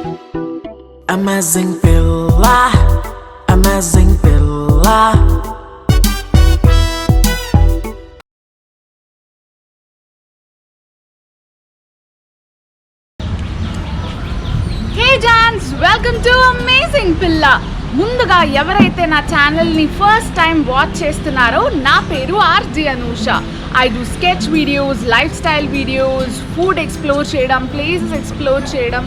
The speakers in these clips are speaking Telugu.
Amazing Pilla, Amazing Pilla. Hey Jans, welcome to Amazing Pilla. ముందుగా ఎవరైతే నా ఛానల్ని ఫస్ట్ టైం వాచ్ చేస్తున్నారో నా పేరు RG Anusha. I do sketch videos, lifestyle videos, food explore చేయడం, ప్లేసెస్ ఎక్స్ప్లోర్ చేయడం,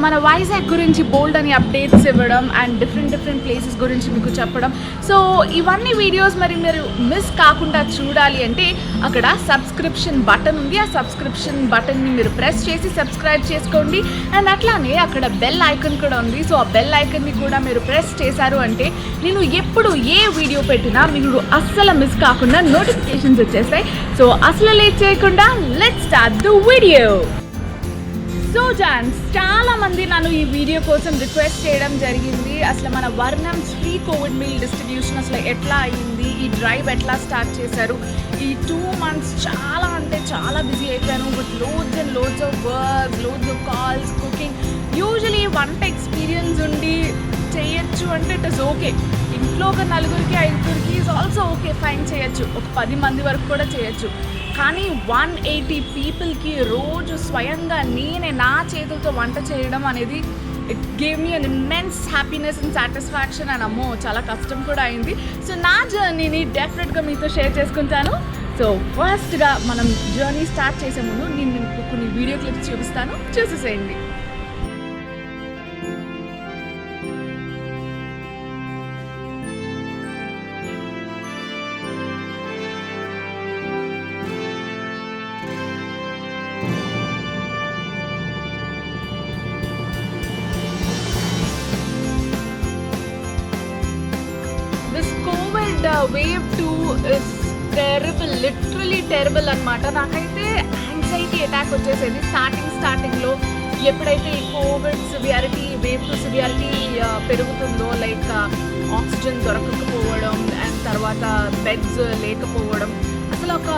మన వైజాగ్ గురించి బోల్డ్ అని అప్డేట్స్ ఇవ్వడం అండ్ డిఫరెంట్ ప్లేసెస్ గురించి మీకు చెప్పడం. సో ఇవన్నీ వీడియోస్ మరి మీరు మిస్ కాకుండా చూడాలి అంటే అక్కడ సబ్స్క్రిప్షన్ బటన్ ఉంది. ఆ సబ్స్క్రిప్షన్ బటన్ని మీరు ప్రెస్ చేసి సబ్స్క్రైబ్ చేసుకోండి. అండ్ అట్లానే అక్కడ బెల్ ఐకాన్ కూడా ఉంది. సో ఆ బెల్ ఐకాన్ని కూడా మీరు ప్రెస్ చేశారు అంటే నేను ఎప్పుడు ఏ వీడియో పెట్టినా మీరు అస్సలు మిస్ కాకుండా నోటిఫికేషన్స్ వచ్చేస్తాయి. సో అసలు లేట్ చేయకుండా let's start the video. So జాన్స్, చాలామంది నన్ను ఈ వీడియో కోసం రిక్వెస్ట్ చేయడం జరిగింది. అసలు మన వర్ణం ఫ్రీ కోవిడ్ మీల్ డిస్ట్రిబ్యూషన్ అసలు ఎట్లా అయ్యింది, ఈ డ్రైవ్ ఎట్లా స్టార్ట్ చేశారు. ఈ 2 months చాలా అంటే చాలా బిజీ అయిపోయాను with loads and loads of work, loads of calls, cooking. Usually వంట ఎక్స్పీరియన్స్ ఉండి చేయొచ్చు అంటే ఇట్ ఇస్ ఓకే. ఇంట్లో ఒక 4-5 ఈజ్ ఆల్సో ఓకే, ఫైన్ చేయొచ్చు. ఒక 10 మంది వరకు కూడా చేయొచ్చు. కానీ 180 పీపుల్కి రోజు స్వయంగా నేనే నా చేతులతో వంట చేయడం అనేది it gave me an immense happiness and satisfaction. And అమ్మో చాలా కష్టం కూడా అయింది. సో నా జర్నీని డెఫినెట్గా మీతో షేర్ చేసుకుంటాను. సో ఫస్ట్గా మనం జర్నీ స్టార్ట్ చేసే ముందు నేను మీకు కొన్ని వీడియో క్లిప్స్ చూపిస్తాను, చూసేసేయండి. Wave 2 is terrible, literally terrible అనమాట. నాకైతే యాంగ్జైటీ అటాక్ వచ్చేసేది స్టార్టింగ్లో. ఎప్పుడైతే ఈ కోవిడ్ సివియారిటీ, వేవ్ 2 సివియారిటీ పెరుగుతుందో, లైక్ ఆక్సిజన్ దొరకకపోవడం అండ్ తర్వాత బెడ్స్ లేకపోవడం, అసలు ఒక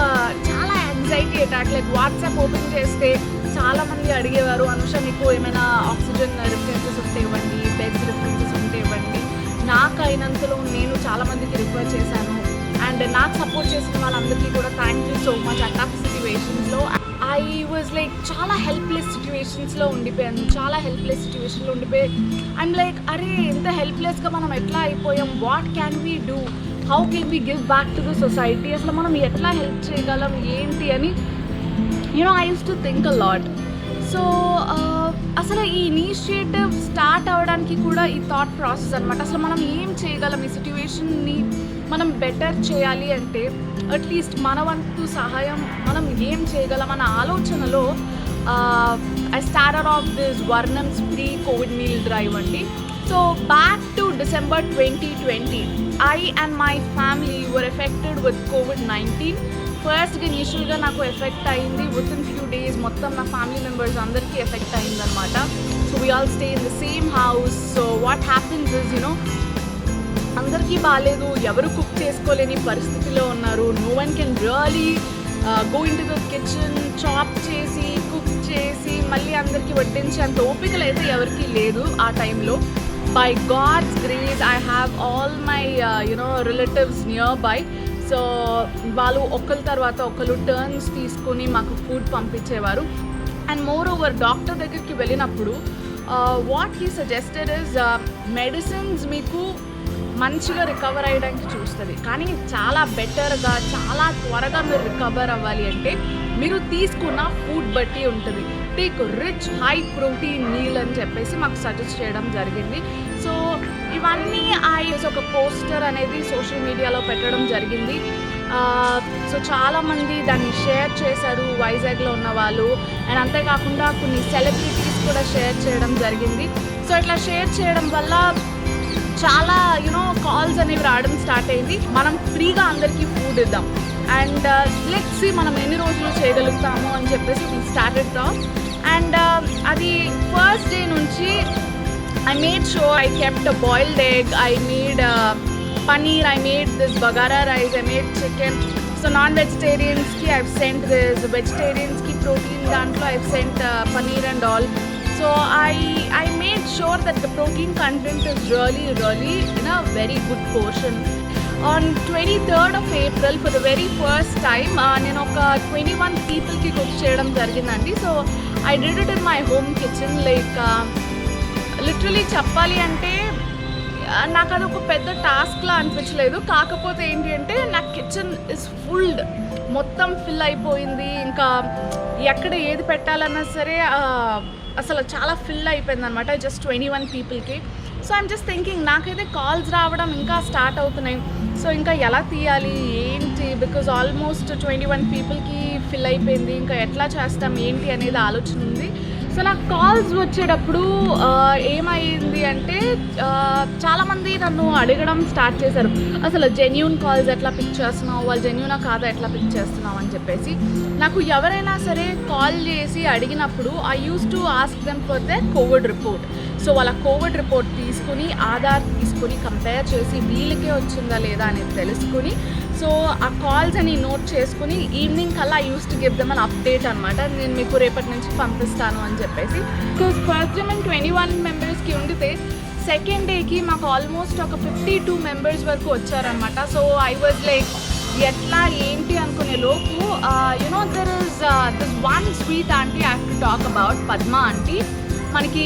చాలా anxiety attack. Like WhatsApp open చేస్తే చాలామంది అడిగేవారు, అనుష మీకు ఏమైనా ఆక్సిజన్ రిఫరెన్సెస్ ఉంటే ఇవ్వండి, బెడ్స్ రిఫరెన్సెస్ ఉంటే ఇవ్వండి. నాకు అయినంతలో నేను చాలామందికి రిక్వెస్ట్ చేశాను. అండ్ నాకు సపోర్ట్ చేసిన వాళ్ళందరికీ కూడా థ్యాంక్ యూ సో మచ్. ఆ టఫ్ సిచ్యువేషన్స్లో ఐ వాజ్ లైక్ చాలా హెల్ప్లెస్ సిచ్యువేషన్స్లో ఉండిపోయి అండ్ లైక్ అరే ఎంత హెల్ప్లెస్గా మనం ఎట్లా అయిపోయాం, what can we do, how can we give back to the society, అసలు మనం ఎట్లా హెల్ప్ చేయగలం ఏంటి అని I use to think a lot. So అసలు ఈ ఇనిషియేటివ్ స్టార్ట్ అవ్వడానికి కూడా ఈ థాట్ ప్రాసెస్ అనమాట. అసలు మనం ఏం చేయగలం, ఈ సిచ్యువేషన్ని మనం బెటర్ చేయాలి అంటే అట్లీస్ట్ మన వంతు సహాయం మనం ఏం చేయగలం అన్న ఆలోచనలో I started off this Varnams free Covid meal drive అండి. So back to December 2020, I and my family were affected with COVID-19. ఫస్ట్గా ఇనిషియల్గా నాకు ఎఫెక్ట్ అయింది. విత్ ఇన్ ఫ్యూ డేస్ మొత్తం నా ఫ్యామిలీ మెంబర్స్ అందరికీ ఎఫెక్ట్ అయిందనమాట. So we all stay in the same house. So what happens is అందరికీ బాగాలేదు, ఎవరు కుక్ చేసుకోలేని పరిస్థితిలో ఉన్నారు. No one can really go in to the kitchen, chop చేసి కుక్ చేసి మళ్ళీ అందరికీ వడ్డించే అంత ఓపికలు అయితే ఎవరికీ లేదు ఆ టైంలో. By god's grace I have all my relatives nearby. So వాళ్ళు ఒకరి తర్వాత ఒకరు టర్న్స్ తీసుకొని మాకు ఫుడ్ పంపించేవారు. అండ్ మోర్ ఓవర్ డాక్టర్ దగ్గరికి వెళ్ళినప్పుడు what he suggested is medicines మీకు మంచిగా రికవర్ అయ్యడానికి చూస్తుంది, కానీ చాలా బెటర్గా చాలా త్వరగా మీరు రికవర్ అవ్వాలి అంటే మీరు తీసుకున్న ఫుడ్ బట్టి ఉంటుంది. Take rich high protein meal అని చెప్పేసి మాకు సజెస్ట్ చేయడం జరిగింది. సో ఇవన్నీ ఒక పోస్టర్ అనేది సోషల్ మీడియాలో పెట్టడం జరిగింది. సో చాలామంది దాన్ని షేర్ చేశారు వైజాగ్లో ఉన్న వాళ్ళు. అండ్ అంతేకాకుండా కొన్ని సెలబ్రిటీస్ కూడా షేర్ చేయడం జరిగింది. సో ఇట్లా షేర్ చేయడం వల్ల చాలా కాల్స్ అనేవి రావడం స్టార్ట్ అయింది. మనం ఫ్రీగా అందరికీ ఫుడ్ ఇద్దాం అండ్ లెట్స్ సీ మనం ఎన్ని రోజులు చేయగలుగుతాము అని చెప్పేసి వీ స్టార్టెడ్ టాక్. అండ్ అది ఫస్ట్ డే నుంచి I made sure I kept a boiled egg, I made paneer, I made this bagara rice, I made chicken. So non-vegetarians ki I've sent this, vegetarians ki protein dantlo I've sent paneer and all. So I sure that the protein content is really in a very good portion. On 23rd of April for the very first time నేను ఒక 21 పీపుల్కి కుక్ చేయడం జరిగిందండి. So I did it in my home kitchen. Like literally చెప్పాలి అంటే నాకు అది ఒక పెద్ద టాస్క్లా అనిపించలేదు. కాకపోతే ఏంటి అంటే నా కిచెన్ ఇస్ ఫుల్డ్, మొత్తం ఫిల్ అయిపోయింది. ఇంకా ఎక్కడ ఏది పెట్టాలన్నా సరే అసలు చాలా ఫిల్ అయిపోయింది అనమాట జస్ట్ 21 పీపుల్కి. సో ఐమ్ జస్ట్ థింకింగ్, నాకైతే కాల్స్ రావడం ఇంకా స్టార్ట్ అవుతున్నాయి. సో ఇంకా ఎలా తీయాలి ఏంటి, బికాజ్ ఆల్మోస్ట్ 21 పీపుల్కి ఫిల్ అయిపోయింది. ఇంకా ఎట్లా చేస్తాం ఏంటి అనేది ఆలోచన ఉంది. సో నాకు కాల్స్ వచ్చేటప్పుడు ఏమైంది అంటే చాలామంది నన్ను అడగడం స్టార్ట్ చేశారు, అసలు జెన్యూన్ కాల్స్ ఎట్లా పిక్ చేస్తున్నావు, వాళ్ళు జెన్యూనా కాదా ఎట్లా పిక్ చేస్తున్నావు అని చెప్పేసి. నాకు ఎవరైనా సరే కాల్ చేసి అడిగినప్పుడు I use to ask them for the Covid report. So వాళ్ళ కోవిడ్ రిపోర్ట్ తీసుకుని ఆధార్ తీసుకుని కంపేర్ చేసి వీళ్ళకే వచ్చిందా లేదా అనేది తెలుసుకుని, సో ఆ కాల్స్ అని నోట్ చేసుకుని ఈవినింగ్ కల్లా I use to give them an update అనమాట. నేను మీకు రేపటి నుంచి పంపిస్తాను అని చెప్పేసి. బికాజ్ ఫస్ట్ డే మేము 21 మెంబర్స్కి ఉండితే సెకండ్ డేకి మాకు ఆల్మోస్ట్ ఒక 52 మెంబర్స్ వరకు వచ్చారనమాట. సో ఐ వాజ్ లైక్ ఎట్లా ఏంటి అనుకునే లోపు you know there is this one sweet aunty I have to talk about, Padma aunty. మనకి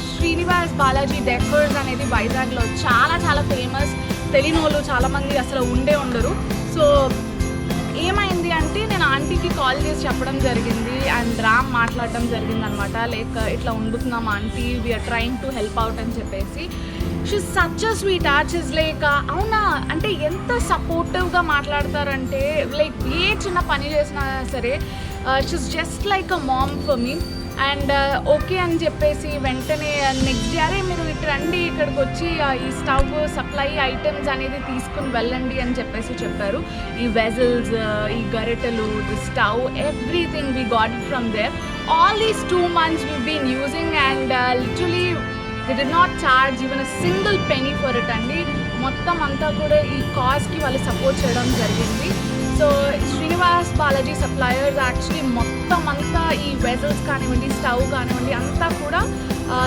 శ్రీనివాస్ బాలాజీ డెకర్స్ అనేది వైజాగ్లో చాలా ఫేమస్. తెలియని వాళ్ళు చాలామంది అసలు ఉండరు. సో ఏమైంది అంటే నేను ఆంటీకి కాల్ చేసి చెప్పడం జరిగింది అండ్ రామ్ మాట్లాడడం జరిగింది అనమాట. లైక్ ఇట్లా ఉండుతున్నాం aunty, we're trying to help out అని చెప్పేసి. She's such a sweetheart. She's like అవునా అంటే ఎంత సపోర్టివ్గా మాట్లాడతారంటే, లైక్ ఏ చిన్న పని చేసినా సరే she's just like a ma'am for me. And okay అని చెప్పేసి వెంటనే నెక్స్ట్ డే అరే మీరు ఇటు రండి, ఇక్కడికి వచ్చి ఈ స్టవ్ సప్లై ఐటమ్స్ అనేది తీసుకుని వెళ్ళండి అని చెప్పేసి చెప్పారు. ఈ వెజల్స్, ఈ గరిటెలు, the stove, everything we got it from there. All these 2 months we've been using and literally they did not charge even a single penny for it అండి. మొత్తం అంతా కూడా ఈ కాజ్కి వాళ్ళు సపోర్ట్ చేయడం జరిగింది. So Srinivas Balaji suppliers actually మొత్తం అంతా ఈ వెజల్స్ కానివ్వండి, స్టవ్ కానివ్వండి అంతా కూడా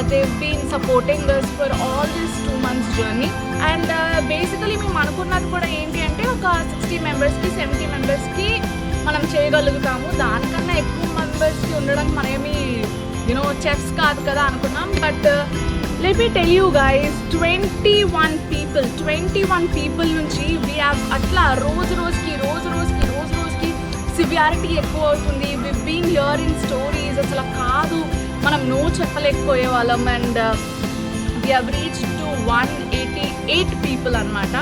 they've been supporting us for all this 2 months journey. And basically మేము అనుకున్నది కూడా ఏంటి అంటే ఒక 60 మెంబర్స్కి 70 మెంబర్స్కి మనం చేయగలుగుతాము. దానికన్నా ఎక్కువ మెంబర్స్కి ఉండడానికి మనమేమి యూనో చెఫ్స్ కాదు కదా అనుకున్నాం. But let me tell you guys, 21 people నుంచి we have అట్లా రోజురోజుకి సివియారిటీ ఎక్కువ అవుతుంది. we've been hearing stories, అసలు కాదు మనం నో చెప్పలేకపోయే వాళ్ళం. And we have reached to 188 people అనమాట.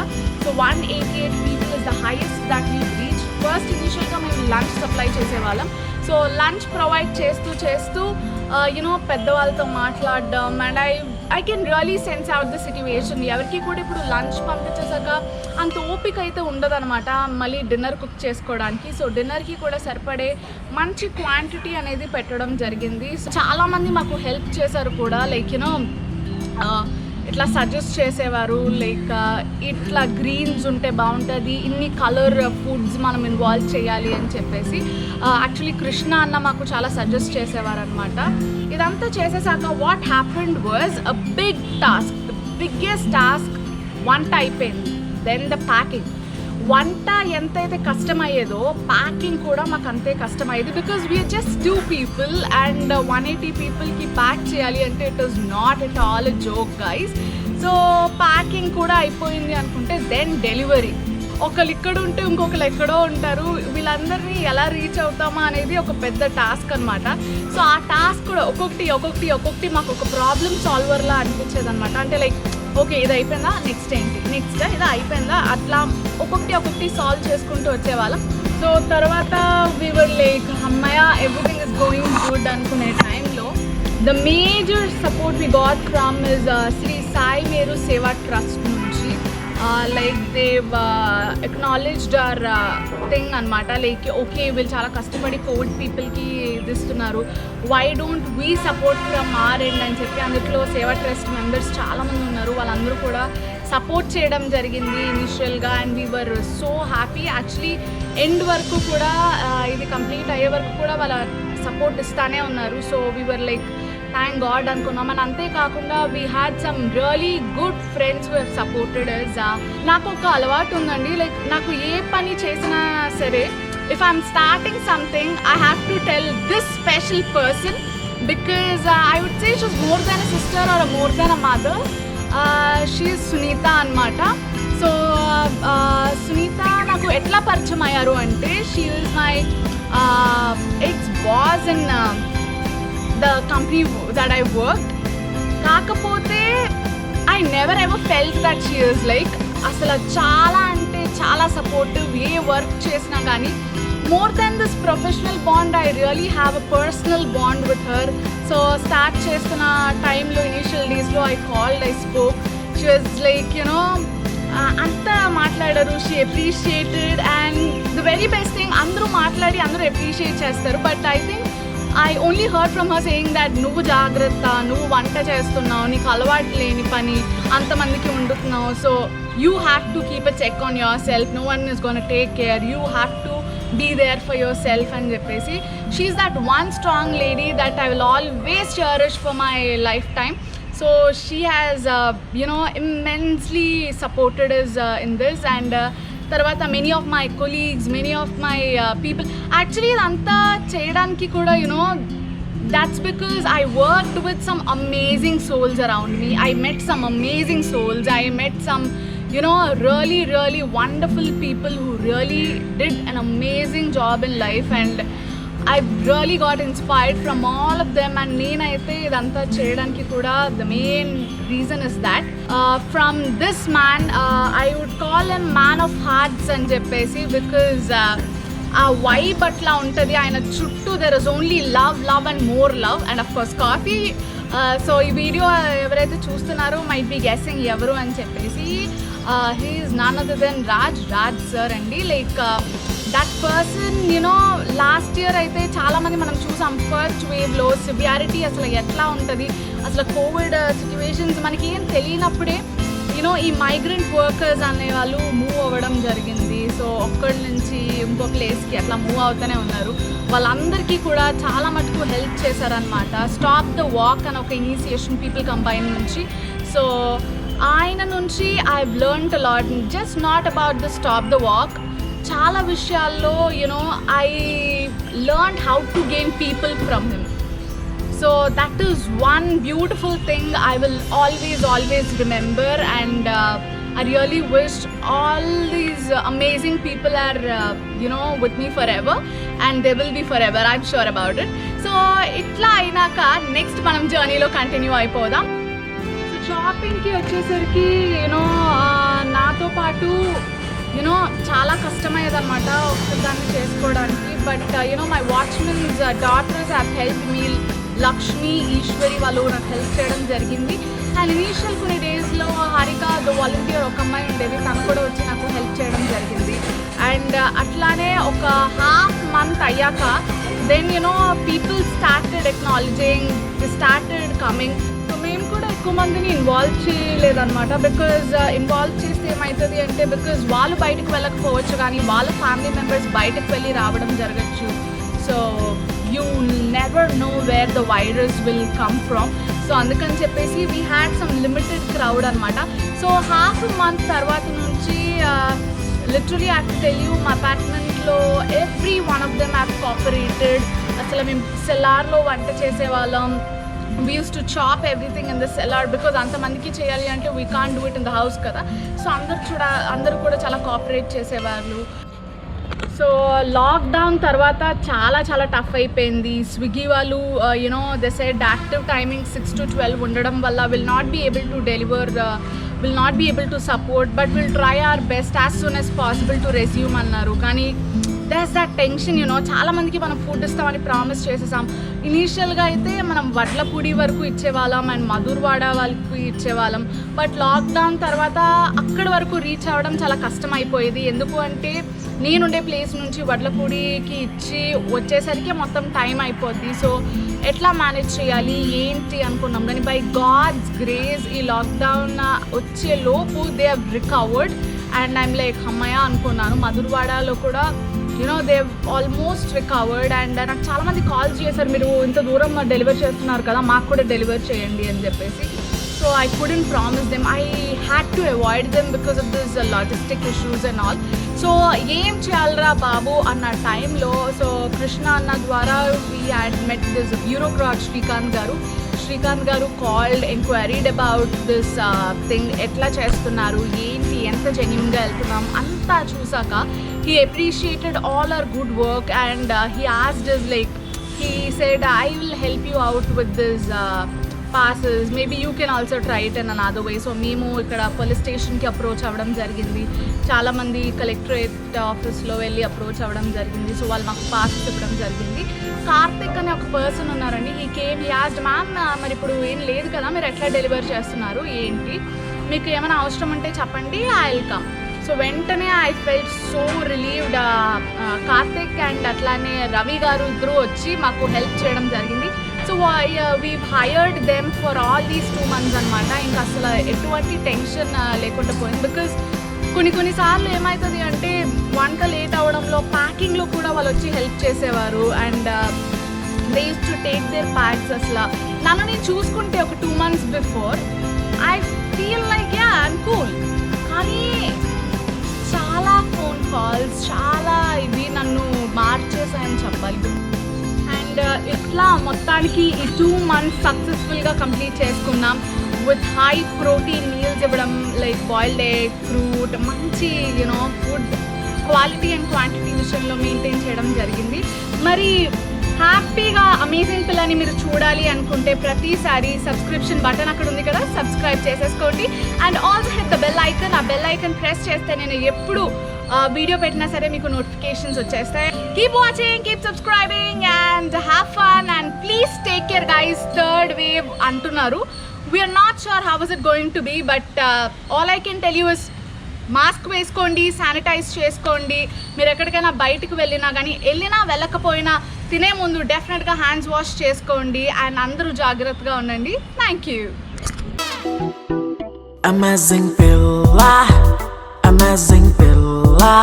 So 188 people is the highest that we've reached. First ఇనిషియల్గా మేము లంచ్ సప్లై చేసేవాళ్ళం. సో లంచ్ ప్రొవైడ్ చేస్తూ యూనో పెద్దవాళ్ళతో మాట్లాడడం. And I can really sense out the situation. ఎవరికి కూడా ఇప్పుడు లంచ్ పంపించేసాక అంత ఓపిక అయితే ఉండదన్నమాట మళ్ళీ డిన్నర్ కుక్ చేసుకోవడానికి. సో డిన్నర్కి కూడా సరిపడే మంచి క్వాంటిటీ అనేది పెట్టడం జరిగింది. సో చాలామంది మాకు హెల్ప్ చేశారు కూడా. లైక్ యూనో ఇట్లా సజెస్ట్ చేసేవారు, లైక్ ఇట్లా గ్రీన్స్ ఉంటే బాగుంటుంది, ఇన్ని కలర్ ఫుడ్స్ మనం ఇన్వాల్వ్ చేయాలి అని చెప్పేసి. యాక్చువల్లీ కృష్ణ అన్న మాకు చాలా సజెస్ట్ చేసేవారు అనమాట. ఇదంతా చేసేసాక what happened was a big task. The biggest task వంట అయిపోయింది. Then the packing. వంట ఎంతైతే కష్టమయ్యేదో ప్యాకింగ్ కూడా మాకు అంతే కష్టమయ్యేది. Because we're just 2 people and 180 peopleకి ప్యాక్ చేయాలి అంటే it was not at all a joke guys. So packing కూడా అయిపోయింది అనుకుంటే దెన్ డెలివరీ. ఒకళ్ళు ఇక్కడ ఉంటే ఇంకొకరు ఎక్కడో ఉంటారు. వీళ్ళందరినీ ఎలా రీచ్ అవుతామా అనేది ఒక పెద్ద టాస్క్ అనమాట. సో ఆ టాస్క్ కూడా ఒక్కొక్కటి మాకు ఒక ప్రాబ్లమ్ సాల్వర్లా అనిపించేది అనమాట. అంటే లైక్ ఓకే ఇది అయిపోయిందా, నెక్స్ట్ ఏంటి, నెక్స్ట్ ఇది అయిపోయిందా, అట్లా ఒక్కొక్కటి సాల్వ్ చేసుకుంటూ వచ్చేవాళ్ళం. సో తర్వాత వీ వర్ లైక్ అమ్మయ్య ఎవ్రీథింగ్ ఇస్ గోయింగ్ గుడ్ అనుకునే టైంలో the major support we got from is Shri Sai Meru Seva trust నుంచి. Like they've acknowledged our thing అనమాట. లైక్ ఓకే వీళ్ళు చాలా కష్టపడి కోవిడ్ పీపుల్కి ఇది ఇస్తున్నారు, why don't we support from our end అని చెప్పి అందులో సేవా ట్రస్ట్ మెంబర్స్ చాలామంది ఉన్నారు. వాళ్ళందరూ కూడా సపోర్ట్ చేయడం జరిగింది ఇనిషియల్గా. And we were so happy. Actually end వరకు కూడా ఇది కంప్లీట్ అయ్యే వరకు కూడా వాళ్ళ సపోర్ట్ ఇస్తానే ఉన్నారు. So we were like thank god అనుకున్నాం. అండ్ అంతేకాకుండా we had some really good friends who have supported us. నాకు ఒక అలవాటు ఉందండి, లైక్ నాకు ఏ పని చేసినా సరే, if I'm starting something, I have to tell this special person because I would say she's more than a sister or more than a mother. She is Sunita anamata. So Sunita naku etla పరిచయం అయ్యారు అంటే, she is my ex-boss in the company that I worked. కాకపోతే I never ever felt that she is like, అసలు చాలా అంటే చాలా సపోర్టివ్. ఏ వర్క్ చేసినా కానీ more than this professional bond, I really have a personal bond with her. So start చేస్తున్న టైంలో ఇనిషియల్ డేస్లో I called, I spoke. She was like, you know, అంతా మాట్లాడారు. She appreciated. And the very best thing, అందరూ మాట్లాడి అందరూ అప్రిషియేట్ చేస్తారు, but I think I only heard from her saying that నువ్వు జాగ్రత్త, నువ్వు వంట చేస్తున్నావు, నీకు అలవాటు లేని పని, అంతమందికి వండుతున్నావు, so you have to keep a check on yourself, no one is going to take care, you have to be there for yourself అని చెప్పేసి. She's that one strong lady that I will always cherish for my lifetime. So she has immensely supported us in this. And తర్వాత many of my colleagues, many of my people, actually ఇదంతా చేయడానికి కూడా that's because I worked with some amazing souls around me. I met some amazing souls. I met some really really wonderful people who really did an amazing job in life, and I really got inspired from all of them. And nenaithe idantha cheyadaniki kuda the main reason is that from this man, I would call him man of hearts అని చెప్పేసి, because ఆ వైబ్ అట్లా ఉంటుంది ఆయన చుట్టూ. There is only love, love and more love, and of course coffee. So ఈ వీడియో ఎవరైతే చూస్తున్నారో మైట్ బి గెస్సింగ్ ఎవరు అని చెప్పేసి, he is none other than Raj sir అండి. Like that person, last year అయితే చాలామంది మనం చూసాం ఫస్ట్ వేవ్లో సివియారిటీ అసలు ఎట్లా ఉంటుంది, అసలు కోవిడ్ సిచ్యువేషన్స్ మనకి ఏం తెలియనప్పుడే ఈ మైగ్రెంట్ వర్కర్స్ అనేవాళ్ళు మూవ్ అవ్వడం జరిగింది. సో ఒక్కడి నుంచి ఇంకో ప్లేస్కి అట్లా మూవ్ అవుతూనే ఉన్నారు. వాళ్ళందరికీ కూడా చాలా మటుకు హెల్ప్ చేశారనమాట. స్టాప్ ద వాక్ అని ఒక ఇనిషియేషన్ పీపుల్ కంబైన్ నుంచి. సో ఆయన నుంచి I have learned a lot, just not about the stop the walk. చాలా విషయాల్లో I learned how to gain people from him. So that is one beautiful thing I will always remember, and I really wish all these amazing people are with me forever, and they will be forever, I'm sure about it. So itla ainaka next manam journey lo continue అయిపోదాం. So shopping ki వచ్చేసరికి నాతో పాటు చాలా కష్టమయ్యేదన్నమాట ఒక్కదాన్ని చేసుకోవడానికి. But my watchmen's daughters have help me. Lakshmi, Eshwari వాళ్ళు నాకు హెల్ప్ చేయడం జరిగింది. అండ్ ఇనీషియల్ కొన్ని డేస్లో హారిక ద వాలంటీర్ ఒక అమ్మాయి ఉండేది, తను కూడా వచ్చి నాకు హెల్ప్ చేయడం జరిగింది. అండ్ అట్లానే ఒక హాఫ్ మంత్ అయ్యాక then people started acknowledging, started coming. So మేము కూడా ఎక్కువ మందిని ఇన్వాల్వ్ చేయలేదన్నమాట. బికాజ్ ఇన్వాల్వ్ చేస్తే ఏమవుతుంది అంటే, బికాజ్ వాళ్ళు బయటకు వెళ్ళకపోవచ్చు కానీ వాళ్ళ ఫ్యామిలీ మెంబర్స్ బయటకు వెళ్ళి రావడం జరగచ్చు. So you never know where the virus will come from. So అందుకని చెప్పేసి we had some limited crowd అనమాట. సో హాఫ్ మంత్ తర్వాత నుంచి literally I have to tell you, మా అపార్ట్మెంట్లో every one of them have cooperated. అసలు మేము సెల్లార్లో వంట చేసేవాళ్ళం. we used to chop everything in the cellar because అంతమందికి చేయాలి అంటే we can't do it in the house కదా. సో అందరూ కూడా చాలా కోఆపరేట్ చేసేవాళ్ళు. సో లాక్డౌన్ తర్వాత చాలా చాలా టఫ్ అయిపోయింది. స్విగ్గీ వాళ్ళు they said active timing 6 to 12 ఉండడం వల్ల will not be able to deliver, will not be able to support, but will try our best as soon as possible to resume అన్నారు. కానీ దట్స్ దట్ టెన్షన్. చాలామందికి మనం ఫుడ్ ఇస్తామని ప్రామిస్ చేసేసాం. ఇనీషియల్గా అయితే మనం వడ్లపూడి వరకు ఇచ్చేవాళ్ళం అండ్ మధుర్వాడ వాళ్ళకి ఇచ్చేవాళ్ళం. బట్ లాక్డౌన్ తర్వాత అక్కడి వరకు రీచ్ అవ్వడం చాలా కష్టం అయిపోయేది. ఎందుకు అంటే నేనుండే ప్లేస్ నుంచి వడ్లపూడికి ఇచ్చి వచ్చేసరికి మొత్తం టైం అయిపోద్ది. సో ఎట్లా మేనేజ్ చేయాలి ఏంటి అనుకున్నాం. కానీ బై గాడ్స్ గ్రేస్ ఈ లాక్డౌన్ వచ్చే లోపు they have recovered and I'm like అమ్మయ్య అనుకున్నాను. మధుర్వాడలో కూడా they've almost recovered. And నాకు చాలామంది కాల్స్ చేశారు, మీరు ఇంత దూరం డెలివర్ చేస్తున్నారు కదా, మాకు కూడా డెలివర్ చేయండి అని చెప్పేసి. So I couldn't promise them. I had to avoid them because of this logistic issues and all. So ఏం చేయాలరా బాబు అన్న టైంలో సో కృష్ణ అన్న ద్వారా we had met this bureaucrat Srikanth గారు కాల్డ్ ఎంక్వైరీడ్ అబౌట్ దిస్ థింగ్, ఎట్లా చేస్తున్నారు ఏంటి, ఎంత జెన్యూన్గా వెళ్తున్నాం అంతా చూసాక he appreciated all our good work and he asked us, like he said, I will help you out with this passes, maybe you can also try it in another way. So మేము ఇక్కడ పోలీస్ స్టేషన్కి అప్రోచ్ అవ్వడం జరిగింది, చాలామంది కలెక్టరేట్ ఆఫీస్లో వెళ్ళి అప్రోచ్ అవ్వడం జరిగింది. సో వాళ్ళు మాకు పాసెస్ ఇవ్వడం జరిగింది. కార్తిక్ అనే ఒక పర్సన్ ఉన్నారండి, ఈ కేమ్ యాజ్డ్ మ్యామ్ మరి ఇప్పుడు ఏం లేదు కదా, మీరు ఎట్లా డెలివర్ చేస్తున్నారు ఏంటి, మీకు ఏమైనా అవసరం ఉంటే చెప్పండి, ఐ విల్ కమ్. సో వెంటనే I felt so relieved. Karthik and అట్లానే రవి గారు ఇద్దరు వచ్చి మాకు హెల్ప్ చేయడం జరిగింది. So we've hired them for all these 2 months అనమాట. ఇంకా అసలు ఎటువంటి టెన్షన్ లేకుండా పోయింది. బికాజ్ కొన్నిసార్లు ఏమవుతుంది అంటే వంట లేట్ అవ్వడంలో ప్యాకింగ్లో కూడా వాళ్ళు వచ్చి హెల్ప్ చేసేవారు. And they use to take their bags. అసలు నన్ను నేను చూసుకుంటే ఒక 2 months before I feel like yeah I'm cool, కానీ చాలా ఫోన్ కాల్స్ చాలా ఇవి నన్ను మార్చేసాయని చెప్పాలి. అండ్ ఇట్లా మొత్తానికి ఈ 2 months సక్సెస్ఫుల్గా కంప్లీట్ చేసుకున్నాం. విత్ హై ప్రోటీన్ మీల్స్ ఇవ్వడం, లైక్ బాయిల్డ్ ఎగ్, ఫ్రూట్, మంచి ఫుడ్ క్వాలిటీ అండ్ క్వాంటిటీ విషయంలో మెయింటైన్ చేయడం జరిగింది. మరి హ్యాపీగా అమేజింగ్ పిల్లని మీరు చూడాలి అనుకుంటే ప్రతిసారి సబ్స్క్రిప్షన్ బటన్ అక్కడ ఉంది కదా, సబ్స్క్రైబ్ చేసేసుకోండి. And also hit the bell icon. ఆ బెల్ ఐకన్ ప్రెస్ చేస్తే నేను ఎప్పుడు వీడియో పెట్టినా సరే మీకు నోటిఫికేషన్స్ వచ్చేస్తాయి. Keep watching, keep subscribing and have fun and please take care guys. Third wave అంటున్నారు, we're not sure how is it going to be, but all I can tell you is mask వేసుకోండి, శానిటైజ్ చేసుకోండి. మీరు ఎక్కడికైనా బయటకు వెళ్ళినా కానీ, వెళ్ళకపోయినా తినే ముందు డెఫినెట్గా హ్యాండ్స్ వాష్ చేసుకోండి. అండ్ అందరూ జాగ్రత్తగా ఉండండి. Thank you. Amazing Pilla, Amazing Pilla.